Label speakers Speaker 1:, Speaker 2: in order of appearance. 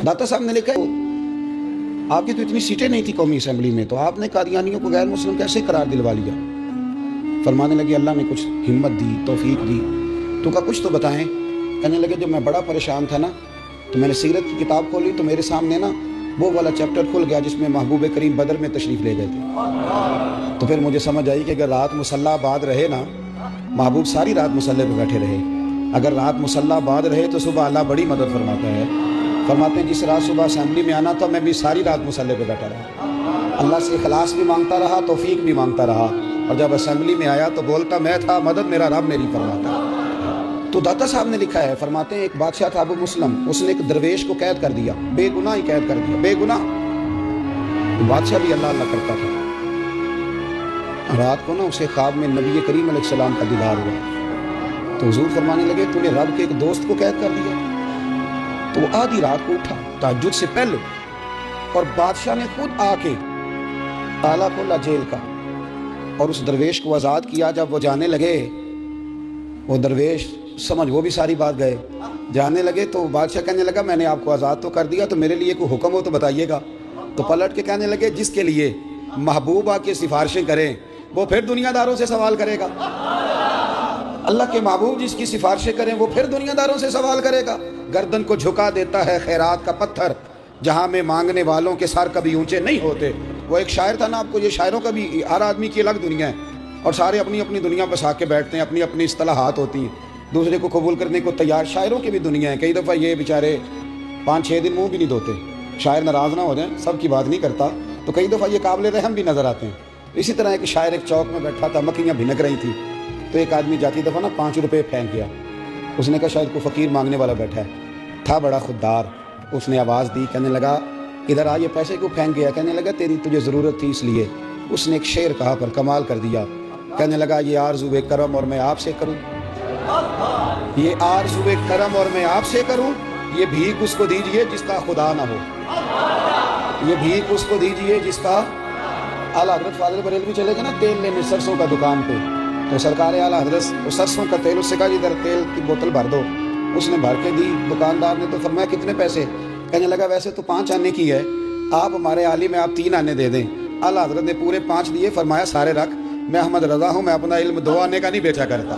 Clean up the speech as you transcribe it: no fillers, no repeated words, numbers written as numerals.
Speaker 1: दाता साहब ने लिखा है आपकी तो इतनी सीटें नहीं थी कौमी असेंबली में, तो आपने कादियानियों को गैर मुस्लिम कैसे करार दिलवा लिया? फरमाने लगे अल्लाह ने कुछ हिम्मत दी, तौफीक दी। तो कहा कुछ तो बताएं। कहने लगे जब मैं बड़ा परेशान था ना, तो मैंने सीरत की किताब खोली तो मेरे सामने ना वो वाला चैप्टर खुल गया जिसमें महबूब करीम बदर में तशरीफ़ ले गए थे। तो फिर मुझे समझ आई कि अगर रात मुसल्ला आबाद रहे ना, महबूब सारी रात मुसल्ले पे बैठे रहे। अगर रात मुसल्ला आबाद रहे तो सुबह अल्लाह बड़ी मदद फरमाता है। फरमाते हैं जिस रात सुबह असेंबली में आना था मैं भी सारी रात मुसल्ले पे बैठा रहा, अल्लाह से इखलास भी मांगता रहा, तौफीक भी मांगता रहा। और जब असेंबली में आया तो बोलता मैं था, मदद मेरा रब मेरी फरमाता। तो दाता साहब ने लिखा है, फरमाते हैं एक बादशाह था अबू मुस्लिम, उसने एक दरवेश को कैद कर दिया, बेगुनाह ही कैद कर दिया, बेगुनाह। तो बादशाह भी अल्लाह अल्लाह करता था। रात को ना उसे ख्वाब में नबी करीम अलैहिस्सलाम का दीदार हुआ। तो हुजूर फरमाने लगे तूने रब के एक दोस्त को कैद कर दिया। तो वो आधी रात को उठा तहज्जुद से पहले, और बादशाह ने खुद आके ताला खोला जेल का और उस दरवेश को आज़ाद किया। जब वो जाने लगे, वो दरवेश समझ वो भी सारी बात गए, जाने लगे तो बादशाह कहने लगा मैंने आपको आज़ाद तो कर दिया, तो मेरे लिए कोई हुक्म हो तो बताइएगा। तो पलट के कहने लगे जिसके लिए महबूब आके सिफारिशें करें वो फिर दुनियादारों से सवाल करेगा। अल्लाह के महबूब जिसकी सिफारिशें करें वो फिर दुनियादारों से सवाल करेगा। गर्दन को झुका देता है खैरात का पत्थर, जहाँ में मांगने वालों के सर कभी ऊंचे नहीं होते। वो एक शायर था ना, आपको ये शायरों का भी, हर आदमी की अलग दुनिया है और सारे अपनी अपनी दुनिया बसा के बैठते हैं, अपनी अपनी इस्तिलाहात होती हैं, दूसरे को कबूल करने को तैयार। शायरों की भी दुनिया है। कई दफ़ा ये बेचारे 5-6 दिन मुँह भी नहीं धोते, शायर नाराज़ ना हो जाए, सब की बात नहीं करता, तो कई दफ़ा ये काबिल रहम भी नज़र आते हैं। इसी तरह एक शायर एक चौक में बैठा था, मक्खियाँ भिनक रही थी, तो एक आदमी जाती दफ़ा ना 5 रुपये फेंक गया। उसने कहा शायद कोई फ़कीर मांगने वाला बैठा है, था बड़ा खुददार। उसने आवाज़ दी, कहने लगा इधर आ, ये पैसे क्यों फेंक गया? कहने लगा तेरी तुझे ज़रूरत थी इसलिए। उसने एक शेर कहा पर कमाल कर दिया, कहने लगा ये आरज़ू करम और मैं आपसे करूं, ये आरज़ू करम और मैं आपसे करूं, ये भीख उसको दीजिए जिसका खुदा ना हो, ये भीख उसको दीजिए जिसका। आला हज़रत फाज़िल बरेलवी चले गए ना तेल लेने सरसों का दुकान पे, तो सरकार आला हज़रत वो सरसों का तेल, उससे कहा इधर तेल की बोतल भर दो। उसने भर के दी, दुकानदार ने तो फरमाया कितने पैसे? कहने लगा वैसे तो 5 आने की है, आप हमारे आली में आप 3 आने दे दें। आला हज़रत ने पूरे 5 दिए, फरमाया सारे रख, मैं अहमद रज़ा हूँ, मैं अपना इल्म 2 आने का नहीं बेचा करता।